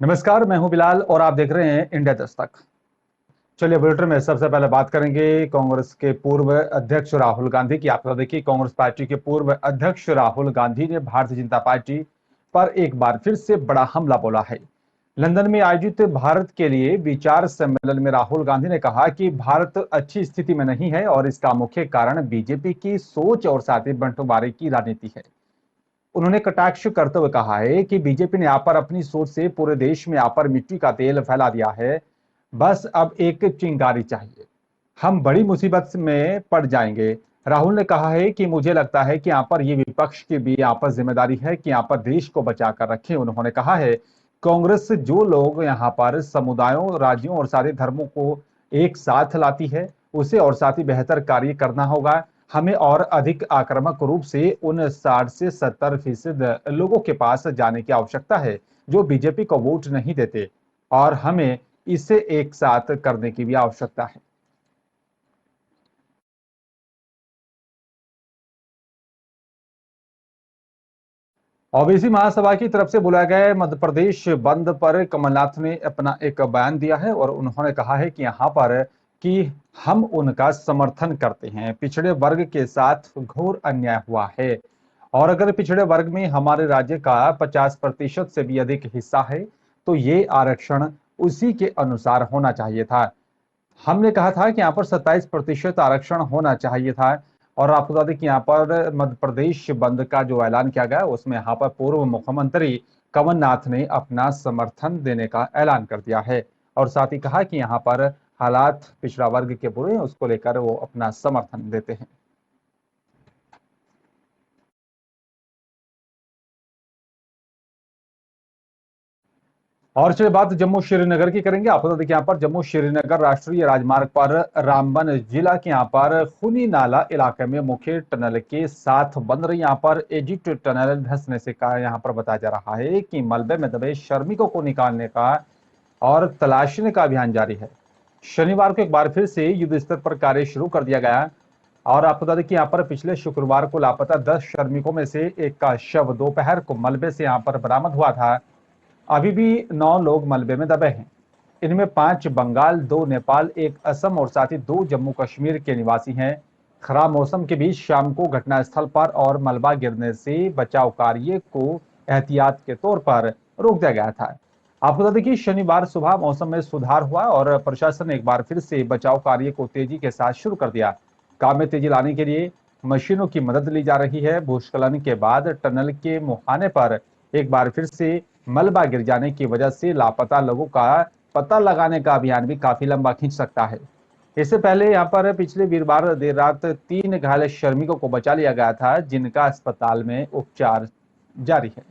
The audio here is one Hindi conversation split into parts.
नमस्कार, मैं हूं बिलाल और आप देख रहे हैं इंडिया दस्तक। चलिए बुलेटिन में सबसे पहले बात करेंगे कांग्रेस के पूर्व अध्यक्ष राहुल गांधी की। आप देखिए, कांग्रेस पार्टी के पूर्व अध्यक्ष राहुल गांधी ने भारतीय जनता पार्टी पर एक बार फिर से बड़ा हमला बोला है। लंदन में आयोजित भारत के लिए विचार सम्मेलन में राहुल गांधी ने कहा कि भारत अच्छी स्थिति में नहीं है और इसका मुख्य कारण बीजेपी की सोच और साथ ही बंटवारे की राजनीति है। उन्होंने कटाक्ष करते हुए कहा है कि बीजेपी ने यहाँ पर अपनी सोच से पूरे देश में यहाँ पर मिट्टी का तेल फैला दिया है। बस अब एक चिंगारी चाहिए, हम बड़ी मुसीबत में पड़ जाएंगे। राहुल ने कहा है कि मुझे लगता है कि यहाँ पर ये विपक्ष की भी यहाँ पर जिम्मेदारी है कि यहाँ पर देश को बचा कर रखें। उन्होंने कहा है कांग्रेस जो लोग यहाँ पर समुदायों, राज्यों और सारे धर्मों को एक साथ लाती है, उसे और साथ ही बेहतर कार्य करना होगा। हमें और अधिक आक्रामक रूप से उन 60 से 70% लोगों के पास जाने की आवश्यकता है जो बीजेपी को वोट नहीं देते, और हमें इसे एक साथ करने की भी आवश्यकता है। ओबीसी महासभा की तरफ से बुलाए गए मध्य प्रदेश बंद पर कमलनाथ ने अपना एक बयान दिया है और उन्होंने कहा है कि यहाँ पर कि हम उनका समर्थन करते हैं। पिछड़े वर्ग के साथ घोर अन्याय हुआ है और अगर पिछड़े वर्ग में हमारे राज्य का 50% से भी अधिक हिस्सा है तो ये आरक्षण उसी के अनुसार होना चाहिए था। हमने कहा था कि यहाँ पर 27% आरक्षण होना चाहिए था। और आपको बता दें कि यहाँ पर मध्य प्रदेश बंद का जो ऐलान किया गया उसमें यहाँ पर पूर्व मुख्यमंत्री कमलनाथ ने अपना समर्थन देने का ऐलान कर दिया है और साथ ही कहा कि यहाँ पर हालात पिछड़ा वर्ग के बुरे हैं, उसको लेकर वो अपना समर्थन देते हैं। और चलिए बात जम्मू श्रीनगर की करेंगे। आपको तो देखिए यहाँ पर जम्मू श्रीनगर राष्ट्रीय राजमार्ग पर रामबन जिला के यहाँ पर खूनी नाला इलाके में मुख्य टनल के साथ बन रही यहाँ पर एजिट टनल धंसने से का यहाँ पर बताया जा रहा है कि मलबे में दबे श्रमिकों को निकालने का और तलाशने का अभियान जारी है। शनिवार को एक बार फिर से युद्ध स्तर पर कार्य शुरू कर दिया गया और आपको बता दें कि यहाँ पर पिछले शुक्रवार को लापता 10 श्रमिकों में से एक का शव दोपहर को मलबे से यहाँ पर बरामद हुआ था। अभी भी 9 लोग मलबे में दबे हैं। इनमें 5 बंगाल, 2 नेपाल, 1 असम और साथ ही 2 जम्मू कश्मीर के निवासी हैं। खराब मौसम के बीच शाम को घटनास्थल पर और मलबा गिरने से बचाव कार्य को एहतियात के तौर पर रोक दिया गया था। आपको बता दें कि शनिवार सुबह मौसम में सुधार हुआ और प्रशासन ने एक बार फिर से बचाव कार्य को तेजी के साथ शुरू कर दिया। काम में तेजी लाने के लिए मशीनों की मदद ली जा रही है। भूस्खलन के बाद टनल के मुहाने पर एक बार फिर से मलबा गिर जाने की वजह से लापता लोगों का पता लगाने का अभियान भी काफी लंबा खींच सकता है। इससे पहले यहाँ पर पिछले वीरवार देर रात 3 घायल श्रमिकों को बचा लिया गया था जिनका अस्पताल में उपचार जारी है।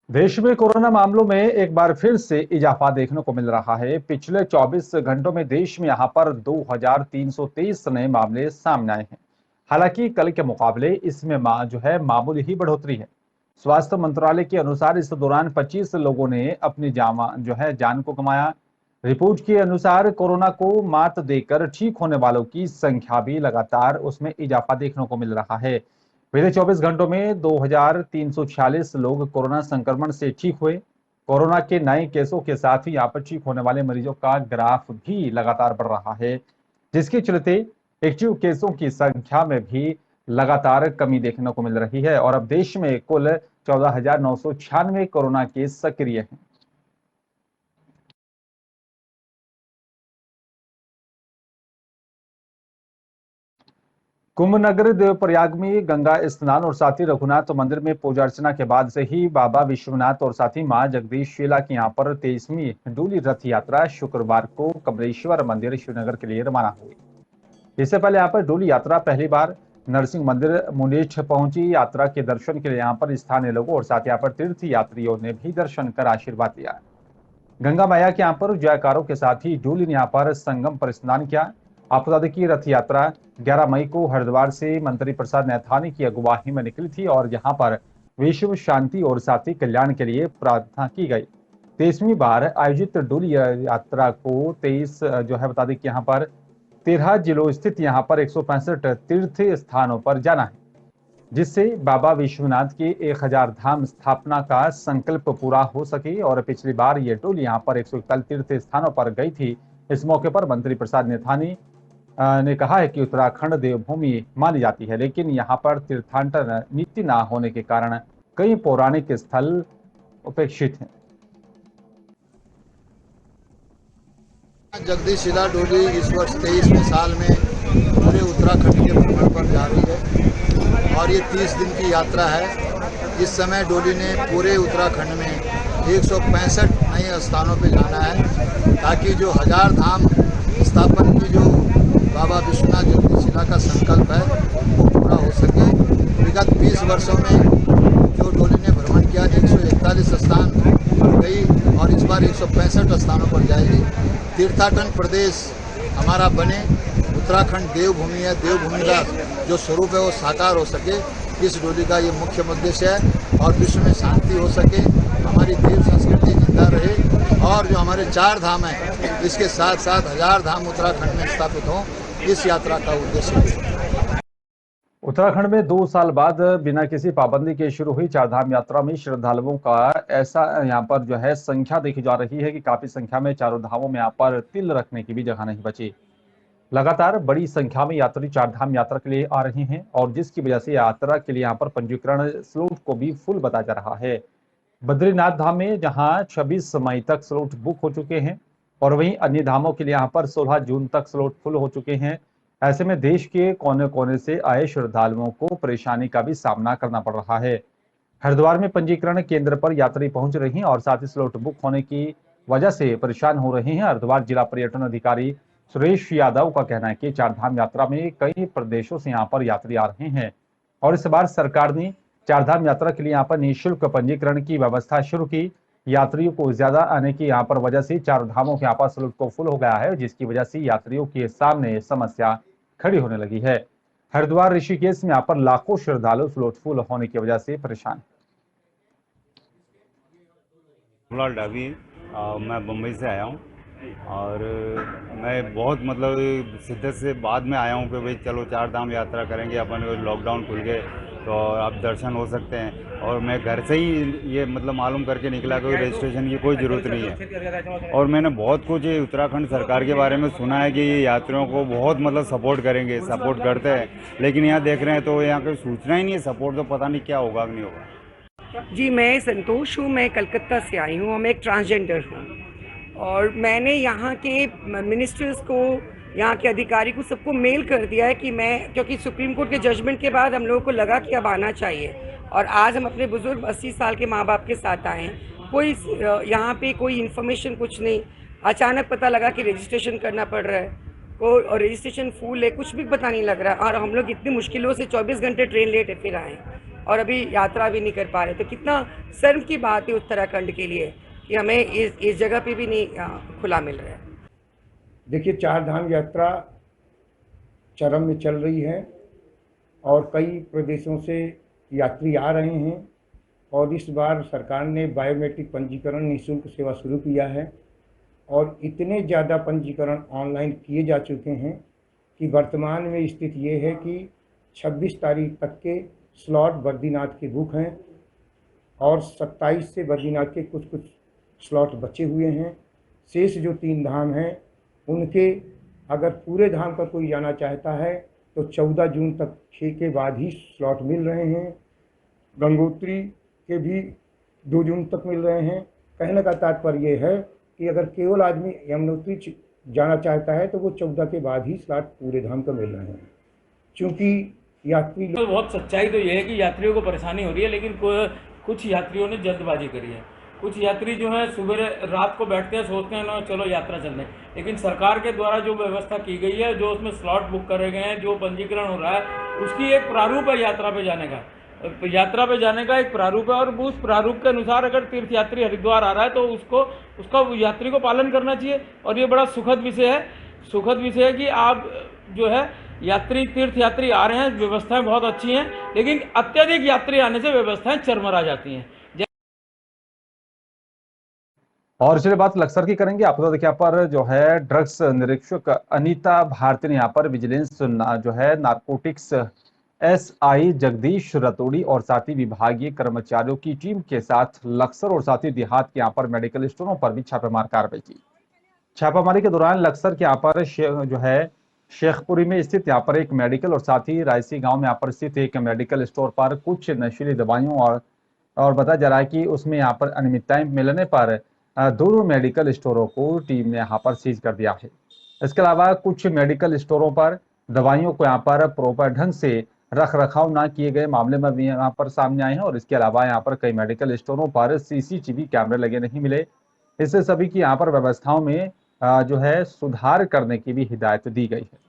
देश में कोरोना मामलों में एक बार फिर से इजाफा देखने को मिल रहा है। पिछले 24 घंटों में देश में यहाँ पर 2323 नए मामले सामने आए हैं। हालांकि कल के मुकाबले इसमें जो है मामूली ही बढ़ोतरी है। स्वास्थ्य मंत्रालय के अनुसार इस दौरान 25 लोगों ने अपनी जान को गंवाया। रिपोर्ट के अनुसार कोरोना को मात देकर ठीक होने वालों की संख्या भी लगातार उसमें इजाफा देखने को मिल रहा है। पिछले 24 घंटों में 2346 लोग कोरोना संक्रमण से ठीक हुए। कोरोना के नए केसों के साथ ही यहाँ पर ठीक होने वाले मरीजों का ग्राफ भी लगातार बढ़ रहा है, जिसके चलते एक्टिव केसों की संख्या में भी लगातार कमी देखने को मिल रही है और अब देश में कुल 14,996 कोरोना केस सक्रिय हैं। कुंभ नगर देवप्रयाग में गंगा स्नान और साथ ही रघुनाथ मंदिर में पूजा अर्चना के बाद से ही बाबा विश्वनाथ और साथ ही मां जगदीशशीला की यहाँ पर 23वीं डोली रथ यात्रा शुक्रवार को कमलेश्वर मंदिर श्रीनगर के लिए रवाना हुई। इससे पहले यहाँ पर डोली यात्रा पहली बार नरसिंह मंदिर मुंडेठ पहुंची। यात्रा के दर्शन के लिए यहाँ पर स्थानीय लोगों और साथ यहाँ पर तीर्थ यात्रियों ने भी दर्शन कर आशीर्वाद लिया। गंगा मैया के यहाँ पर जयकारों के साथ ही डोली ने यहाँ पर संगम पर स्नान किया। आपको बता दें कि रथ यात्रा 11 मई को हरिद्वार से मंत्री प्रसाद नैथानी की अगुवाई में निकली थी और यहाँ पर विश्व शांति और साथ ही कल्याण के लिए प्रार्थना की गई। 23वीं बार आयोजित डोली यात्रा को 23 जो है बता दें कि यहाँ पर 13 जिलों स्थित यहाँ पर 165 तीर्थ स्थानों पर जाना है। जिससे बाबा विश्वनाथ की 1000 धाम स्थापना का संकल्प पूरा हो सके। और पिछली बार ये टोली यहाँ पर 141 तीर्थ स्थानों पर गई थी। इस मौके पर मंत्री प्रसाद नेथानी ने कहा है कि उत्तराखंड देवभूमि मानी जाती है, लेकिन यहाँ पर तीर्थाटन नीति न होने के कारण कई पौराणिक स्थल उपेक्षित हैं। जगदीश शिला डोली इस वर्ष 23वें साल में पूरे उत्तराखंड के भ्रमण पर जा रही है और ये 30 दिन की यात्रा है। इस समय डोली ने पूरे उत्तराखंड में 165 नए स्थानों पर जाना है ताकि जो 1000 धाम स्थापन की जो बाबा विश्वनाथ जगदीश शिला का संकल्प है वो पूरा हो सके। विगत 20 वर्षों में जो डोली ने भ्रमण किया 141 स्थान गई और इस बार 165 स्थानों पर जाएगी। तीर्थाटन प्रदेश हमारा बने, उत्तराखंड देवभूमि है, देवभूमि का जो स्वरूप है वो साकार हो सके, इस डोली का ये मुख्य उद्देश्य है और विश्व में शांति हो सके, हमारी तीर्थ संस्कृति जिंदा रहे और जो हमारे 4 धाम हैं इसके साथ साथ 1000 धाम उत्तराखंड में स्थापित हों, इस यात्रा का उद्देश्य है। उत्तराखंड में 2 साल बाद बिना किसी पाबंदी के शुरू हुई चारधाम यात्रा में श्रद्धालुओं का ऐसा यहाँ पर जो है संख्या देखी जा रही है कि काफी संख्या में चारों धामों में यहाँ पर तिल रखने की भी जगह नहीं बची। लगातार बड़ी संख्या में यात्री चारधाम यात्रा के लिए आ रहे हैं और जिसकी वजह से यात्रा के लिए यहाँ पर पंजीकरण स्लॉट को भी फुल बताया जा रहा है। बद्रीनाथ धाम में जहाँ 26 मई तक स्लॉट बुक हो चुके हैं और वहीं अन्य धामों के लिए यहाँ पर 16 जून तक स्लॉट फुल हो चुके हैं। ऐसे में देश के कोने कोने से आए श्रद्धालुओं को परेशानी का भी सामना करना पड़ रहा है। हरिद्वार में पंजीकरण केंद्र पर यात्री पहुंच रहे हैं और साथ ही स्लॉट बुक होने की वजह से परेशान हो रहे हैं। हरिद्वार जिला पर्यटन अधिकारी सुरेश यादव का कहना है कि चारधाम यात्रा में कई प्रदेशों से यहाँ पर यात्री आ रहे हैं और इस बार सरकार ने चारधाम यात्रा के लिए यहाँ पर निःशुल्क पंजीकरण की व्यवस्था शुरू की। यात्रियों को ज्यादा आने की यहाँ पर वजह से चारों धामों के यहाँ पर स्लॉट को फुल हो गया है, जिसकी वजह से यात्रियों के सामने समस्या खड़ी होने लगी है। हरिद्वार ऋषिकेश में यहाँ पर लाखों श्रद्धालु स्लॉट फुल होने की वजह से परेशान। डाबी मैं बम्बई से आया हूँ और मैं बहुत मतलब शिद्दत से बाद में आया हूँ कि भाई चलो 4 धाम यात्रा करेंगे, अपन लॉकडाउन खुल गए तो अब दर्शन हो सकते हैं। और मैं घर से ही ये मतलब मालूम करके निकला कि रजिस्ट्रेशन की कोई ज़रूरत नहीं है। और मैंने बहुत कुछ उत्तराखंड सरकार के बारे में सुना है कि ये यात्रियों को बहुत मतलब सपोर्ट करेंगे, सपोर्ट करते हैं, लेकिन यहाँ देख रहे हैं तो यहाँ कोई सूचना ही नहीं है सपोर्ट, तो पता नहीं क्या होगा कि नहीं होगा। जी, मैं संतोष हूँ, मैं कलकत्ता से आई हूँ और मैं एक ट्रांसजेंडर हूँ और मैंने यहाँ के मिनिस्टर्स को, यहाँ के अधिकारी को सबको मेल कर दिया है कि मैं, क्योंकि सुप्रीम कोर्ट के जजमेंट के बाद हम लोगों को लगा कि अब आना चाहिए और आज हम अपने बुजुर्ग 80 साल के माँ बाप के साथ आए हैं। कोई यहाँ पे कोई इन्फॉर्मेशन कुछ नहीं, अचानक पता लगा कि रजिस्ट्रेशन करना पड़ रहा है और रजिस्ट्रेशन फुल है, कुछ भी पता नहीं लग रहा और हम लोग इतनी मुश्किलों से 24 घंटे ट्रेन लेट है फिर आए और अभी यात्रा भी नहीं कर पा रहे। तो कितना शर्म की बात है उत्तराखंड के लिए कि हमें इस जगह पे भी नहीं खुला मिल रहा है। देखिए, 4 धाम यात्रा चरम में चल रही है और कई प्रदेशों से यात्री आ रहे हैं और इस बार सरकार ने बायोमेट्रिक पंजीकरण निःशुल्क सेवा शुरू किया है और इतने ज़्यादा पंजीकरण ऑनलाइन किए जा चुके हैं कि वर्तमान में स्थिति ये है कि 26 तारीख तक के स्लॉट बद्रीनाथ के बुक हैं और 27 से बद्रीनाथ के कुछ स्लॉट बचे हुए हैं। शेष जो 3 धाम हैं उनके अगर पूरे धाम का कोई जाना चाहता है तो 14 जून तक के बाद ही स्लॉट मिल रहे हैं। गंगोत्री के भी 2 जून तक मिल रहे हैं। कहने का तात्पर्य ये है कि अगर केवल आदमी यमुनोत्री जाना चाहता है तो वो 14 के बाद ही स्लॉट पूरे धाम का मिल रहे हैं। चूँकि यात्री तो बहुत सच्चाई तो ये है कि यात्रियों को परेशानी हो रही है, लेकिन कुछ यात्रियों ने जल्दबाजी करी है। कुछ यात्री जो है सुबह रात को बैठते हैं, सोचते हैं ना चलो यात्रा चल रहे, लेकिन सरकार के द्वारा जो व्यवस्था की गई है, जो उसमें स्लॉट बुक करे गए हैं, जो पंजीकरण हो रहा है, उसकी एक प्रारूप है यात्रा पे जाने का। यात्रा पे जाने का एक प्रारूप है और उस प्रारूप के अनुसार अगर तीर्थयात्री हरिद्वार आ रहा है तो उसका यात्री को पालन करना चाहिए। और ये बड़ा सुखद विषय है कि आप जो है तीर्थयात्री आ रहे हैं, व्यवस्थाएं बहुत अच्छी हैं, लेकिन अत्यधिक यात्री आने से व्यवस्थाएं चरमरा जाती हैं। और चलिए बात लक्सर की करेंगे। आपको तो देखिए यहाँ पर जो है ड्रग्स निरीक्षक अनीता भारती ने यहाँ पर विजिलेंस जो है नारकोटिक्स एसआई जगदीश रतोड़ी और साथ ही विभागीय कर्मचारियों की टीम के साथ लक्सर और साथ ही देहात के यहाँ पर मेडिकल स्टोरों पर भी छापेमार कार्रवाई की। छापामारी के दौरान लक्सर के यहाँ पर जो है शेखपुरी में स्थित यहाँ पर एक मेडिकल और साथ ही रायसी गांव में यहाँ पर स्थित एक मेडिकल स्टोर पर कुछ नशीली दवाइयों और बताया जा रहा है कि उसमें यहाँ पर अनियमितताएं मिलने पर दोनों मेडिकल स्टोरों को टीम ने यहाँ पर सीज कर दिया है। इसके अलावा कुछ मेडिकल स्टोरों पर दवाइयों को यहाँ पर प्रॉपर ढंग से रख रखाव न किए गए मामले में भी यहाँ पर सामने आए हैं और इसके अलावा यहाँ पर कई मेडिकल स्टोरों पर सीसीटीवी कैमरे लगे नहीं मिले। इससे सभी की यहाँ पर व्यवस्थाओं में जो है सुधार करने की भी हिदायत दी गई है।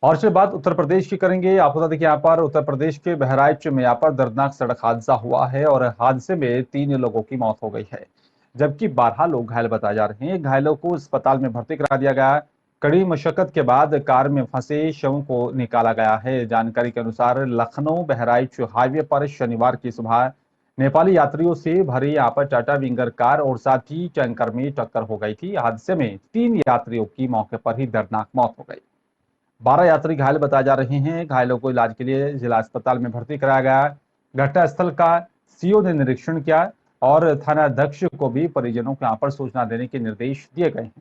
और इसके बाद उत्तर प्रदेश की करेंगे। आपको बता दें कि यहाँ पर उत्तर प्रदेश के बहराइच में यहाँ पर दर्दनाक सड़क हादसा हुआ है और हादसे में 3 लोगों की मौत हो गई है, जबकि 12 लोग घायल बताए जा रहे हैं। घायलों को अस्पताल में भर्ती करा दिया गया। कड़ी मशक्कत के बाद कार में फंसे शवों को निकाला गया है। जानकारी के अनुसार लखनऊ बहराइच हाईवे पर शनिवार की सुबह नेपाली यात्रियों से भरी यहाँ पर टाटा विंगर कार और साथ ही टैंकर में टक्कर हो गई थी। हादसे में 3 यात्रियों की मौके पर ही दर्दनाक मौत हो गई। 12 यात्री घायल बताए जा रहे हैं। घायलों को इलाज के लिए जिला अस्पताल में भर्ती कराया गया। घटनास्थल का सीओ ने निरीक्षण किया और थानाध्यक्ष को भी परिजनों को यहाँ पर सूचना देने के निर्देश दिए गए हैं।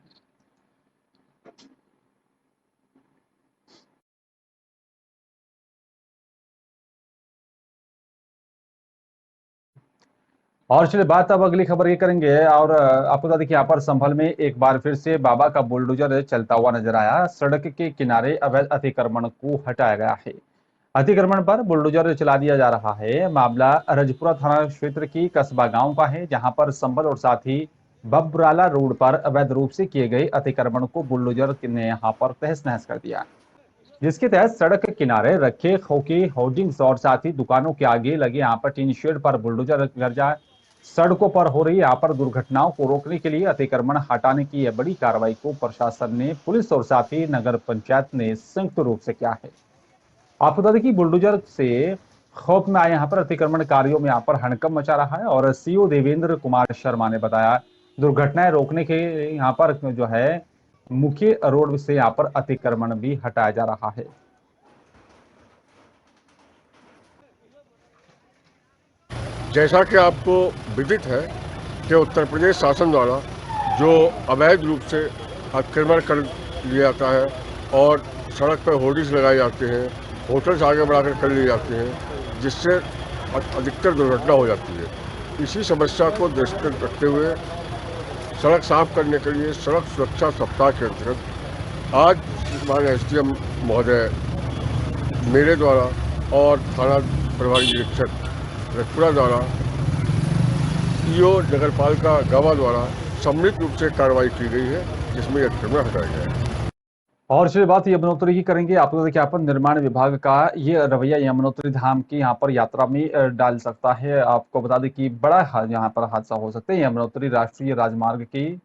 और चलिए बात अब अगली खबर की करेंगे। और आपको बता दें कि यहाँ पर संभल में एक बार फिर से बाबा का बुलडोजर चलता हुआ नजर आया। सड़क के किनारे अवैध अतिक्रमण को हटाया गया है। अतिक्रमण पर बुलडोजर चला दिया जा रहा है। मामला रजपुरा थाना क्षेत्र की कस्बा गांव का है, जहां पर संभल और साथ ही बबराला रोड पर अवैध रूप से किए गए अतिक्रमण को बुलडोजर ने यहाँ पर तहस नहस कर दिया, जिसके तहत सड़क के किनारे रखे खोखे होर्डिंग्स और साथ ही दुकानों के आगे लगे यहाँ पर टीन शेड पर बुलडोजर गर्जा। सड़कों पर हो रही यहाँ पर दुर्घटनाओं को रोकने के लिए अतिक्रमण हटाने की यह बड़ी कार्रवाई को प्रशासन ने, पुलिस और साथ ही नगर पंचायत ने संयुक्त रूप से किया है। आपको बता दें कि बुलडोजर से खौफ में आए यहाँ पर अतिक्रमणकारियों में यहाँ पर हड़कंप मचा रहा है और सीओ देवेंद्र कुमार शर्मा ने बताया दुर्घटनाएं रोकने के यहाँ पर जो है मुख्य रोड से यहाँ पर अतिक्रमण भी हटाया जा रहा है। जैसा कि आपको विदित है कि उत्तर प्रदेश शासन द्वारा जो अवैध रूप से अतिक्रमण कर लिया जाता है और सड़क पर होर्डिंग्स लगाए जाते हैं, होटल्स आगे बढ़ाकर कर लिए जाते हैं, जिससे अधिकतर दुर्घटना हो जाती है। इसी समस्या को दृष्टिगत रखते हुए सड़क साफ करने के लिए सड़क सुरक्षा सप्ताह के अंतर्गत आज माननीय एसडीएम महोदय मेरे द्वारा और थाना प्रभारी निरीक्षक रजपुरा द्वारा ईओ नगरपालिका गावा द्वारा सम्मिलित रूप से कार्रवाई की गई है, जिसमें अतिक्रमण हटाया गया है। और चलिए बात यमुनोत्री की करेंगे। आपको देखिए यहाँ पर निर्माण विभाग का ये रवैया यमुनोत्री धाम की यहाँ पर यात्रा में डाल सकता है। आपको बता दें कि बड़ा यहाँ पर हादसा हो सकता है। यमुनोत्री राष्ट्रीय राजमार्ग की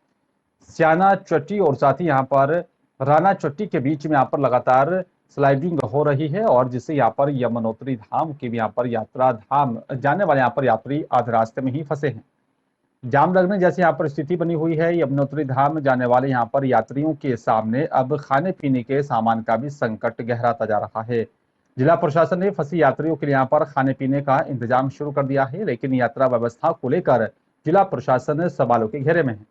स्याना चट्टी और साथ ही यहाँ पर राना चट्टी के बीच में यहाँ पर लगातार स्लाइडिंग हो रही है और जिससे यहाँ पर यमुनोत्री धाम की भी यहाँ पर यात्रा धाम जाने वाले यहाँ पर यात्री आधे रास्ते में ही फंसे हैं। जाम लगने जैसी यहाँ पर स्थिति बनी हुई है। यमुनोत्री धाम जाने वाले यहाँ पर यात्रियों के सामने अब खाने पीने के सामान का भी संकट गहराता जा रहा है। जिला प्रशासन ने फंसी यात्रियों के लिए यहाँ पर खाने पीने का इंतजाम शुरू कर दिया है, लेकिन यात्रा व्यवस्था को लेकर जिला प्रशासन सवालों के घेरे में है।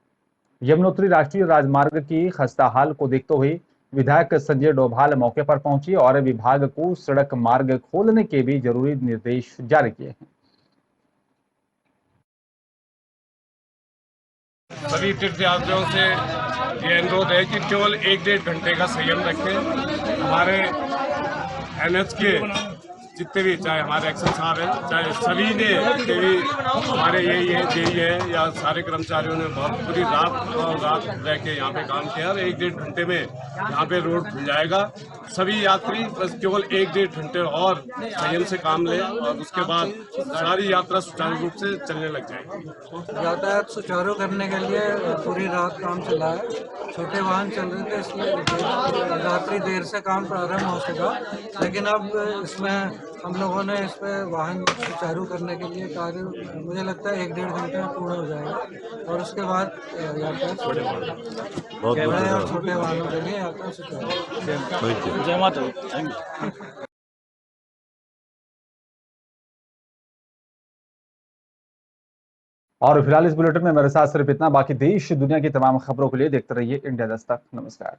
यमुनोत्री राष्ट्रीय राजमार्ग की खस्ताहाल को देखते हुए विधायक संजय डोभाल मौके पर पहुंचे और विभाग को सड़क मार्ग खोलने के भी जरूरी निर्देश जारी किए हैं। सभी तीर्थयात्रियों से ये अनुरोध है कि केवल 1-1.5 घंटे का संयम रखें। हमारे एनएच के जितने भी, चाहे हमारे एक्शन साहब हैं, चाहे सभी ने भी हमारे यही है या सारे कर्मचारियों ने बहुत पूरी रात रह के यहाँ पे काम किया और 1-1.5 घंटे में यहाँ पे रोड खुल जाएगा। सभी यात्री बस केवल 1-1.5 घंटे और संयम से काम लें और उसके बाद सारी यात्रा सुचारू रूप से चलने लग जाएगी। यातायात सुचारू करने के लिए पूरी रात काम चला है। छोटे वाहन चल रहे थे, इसलिए रात्रि देर से काम प्रारंभ हो सका, लेकिन अब इसमें हम लोगों ने इस पे वाहन सुचारू करने के लिए कार्य, मुझे लगता है 1-1.5 घंटे में पूर्ण हो जाएगा और उसके बाद यात्रा बड़े और छोटे वाहनों के लिए यात्रा सुचारू। जय माता दी। Thank you. और फिलहाल इस बुलेटिन में मेरे साथ सिर्फ इतना। बाकी देश दुनिया की तमाम खबरों के लिए देखते रहिए इंडिया दस्तक। नमस्कार।